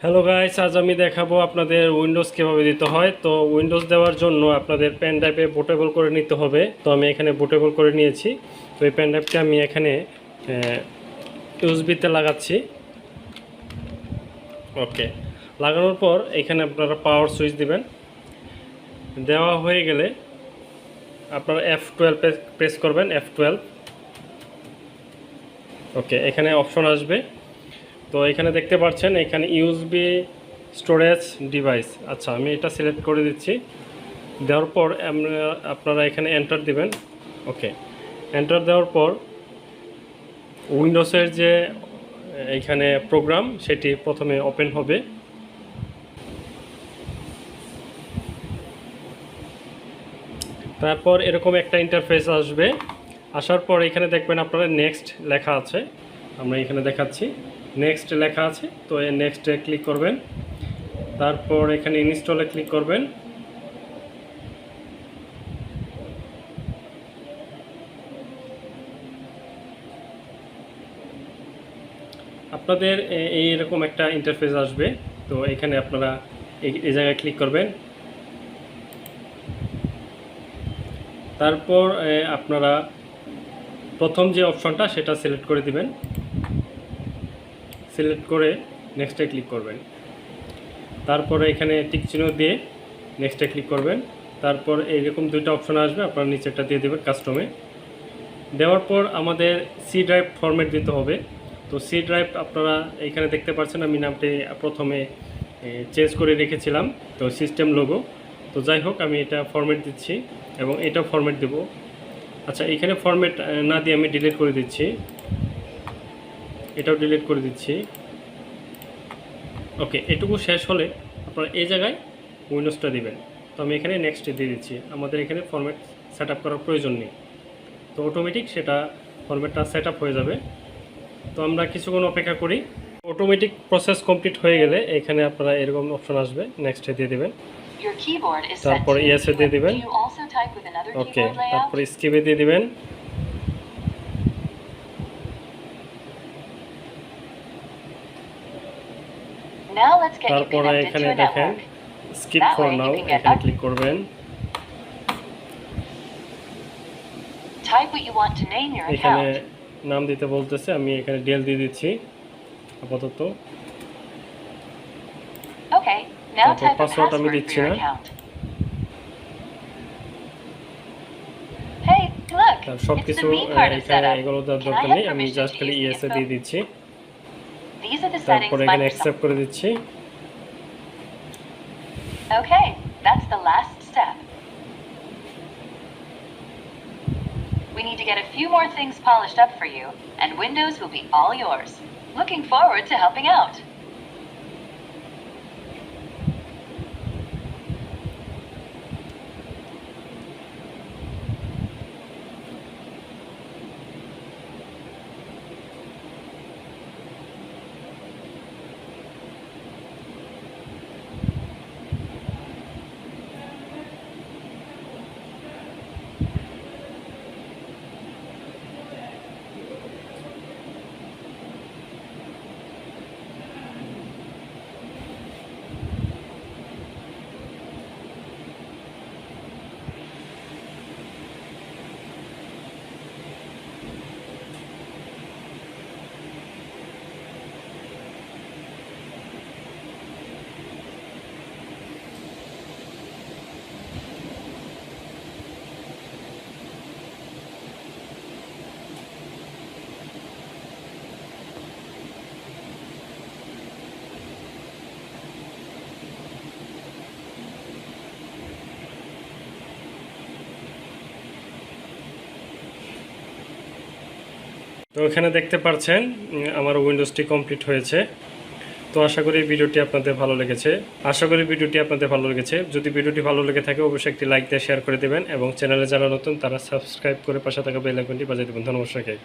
Hello guys, আজ আমি দেখাবো আপনাদের উইন্ডোজ কীভাবে দিতে হয়। তো উইন্ডোজ দেওয়ার জন্য আপনাদের পেন ড্রাইভে বুটেবল করে নিতে হবে। তো আমি এখানে বুটেবল করে নিয়েছি। তো এই পেন ড্রাইভটা আমি এখানে ইউএসবিতে লাগাচ্ছি। ওকে, লাগানোর পর এখানে আপনারা পাওয়ার সুইচ দিবেন। দেওয়া হয়ে গেলে আপনারা F12 প্রেস করবেন, F12। ওকে, এখানে অপশন আসবে। তো এখানে দেখতে পাচ্ছেন এখানে ইউএসবি স্টোরেজ ডিভাইস। আচ্ছা, আমি এটা সিলেক্ট করে দিচ্ছি। দেওয়ার পর আপনারা এখানে এন্টার দিবেন। ওকে, এন্টার দেওয়ার পর উইন্ডোজের যে এখানে প্রোগ্রাম সেটি প্রথমে ওপেন হবে। তারপর এরকম একটা ইন্টারফেস আসবে। আসার পর এখানে দেখবেন আপনারা নেক্সট লেখা আছে। আমরা এখানে দেখাচ্ছি নেক্সট লেখা আছে। তো এই নেক্সটে ক্লিক করবেন। তারপর এখানে ইনস্টলে ক্লিক করবেন। আপনাদের এইরকম একটা ইন্টারফেস আসবে। তো এখানে আপনারা এই জায়গায় ক্লিক করবেন। তারপর আপনারা প্রথম যে অপশনটা সেটা সিলেক্ট করে দিবেন। সিলেক্ট করে নেক্সটে ক্লিক করবেন। তারপরে এখানে টিক চিহ্ন দিয়ে নেক্সটে ক্লিক করবেন। তারপর এইরকম দুইটা অপশন আসবে, আপনারা নিচেরটা দিয়ে দেবেন কাস্টমে। দেওয়ার পর আমাদের সি ড্রাইভ ফরম্যাট দিতে হবে। তো সি ড্রাইভ আপনারা এখানে দেখতে পাচ্ছেন আমি নামটি প্রথমে চেঞ্জ করে রেখেছিলাম, তো সিস্টেম লোগো। তো যাই হোক, আমি এটা ফরম্যাট দিচ্ছি এবং এটা ফরম্যাট দেব। আচ্ছা, এখানে ফরম্যাট না দিয়ে আমি ডিলিট করে দিচ্ছি, এটাও ডিলিট করে দিচ্ছি। ওকে, এটুকু শেষ হলে আপনারা এই জায়গায় উইন্ডোজটা দিবেন। তো আমি এখানে নেক্সট দিয়ে দিচ্ছি। আমাদের এখানে ফরম্যাট সেট আপ করার প্রয়োজন নেই, তো অটোমেটিক সেটা ফরম্যাটটা সেট আপ হয়ে যাবে। তো আমরা কিছুক্ষণ অপেক্ষা করি। অটোমেটিক প্রসেস কমপ্লিট হয়ে গেলে এখানে আপনারা এরকম অপশন আসবে, নেক্সটে দিয়ে দেবেন। তারপরে ইয়েসে দিয়ে দেবেন। ওকে, তারপরে স্কিপে দিয়ে দেবেন। তারপরে এখানে দেখেন স্কিপ ফর নাও, এখানে ক্লিক করবেন। এখানে নাম দিতে বলতেছে, আমি এখানে ডেল দিয়ে দিচ্ছি আপাতত। পাসওয়ার্ড আমি দিচ্ছি না। সবকিছু এখানে এগুলো দেওয়ার দরকার নেই, আমি জাস্ট খালি ইয়েসে দিয়ে দিচ্ছি। তারপরে এখানে অ্যাকসেপ্ট করে দিচ্ছি। Okay, that's the last step. We need to get a few more things polished up for you, and Windows will be all yours. Looking forward to helping out. তো এখানে দেখতে পাচ্ছেন আমার উইন্ডোজটি কমপ্লিট হয়েছে। তো আশা করি ভিডিওটি আপনাদের ভালো লেগেছে। যদি ভিডিওটি ভালো লেগে থাকে অবশ্যই একটি লাইক দিয়ে শেয়ার করে দেবেন এবং চ্যানেলে যারা নতুন তারা সাবস্ক্রাইব করে পাশে থাকা বেল আইকনটি বাজিয়ে দেবেন। ধন্যবাদ সবাইকে।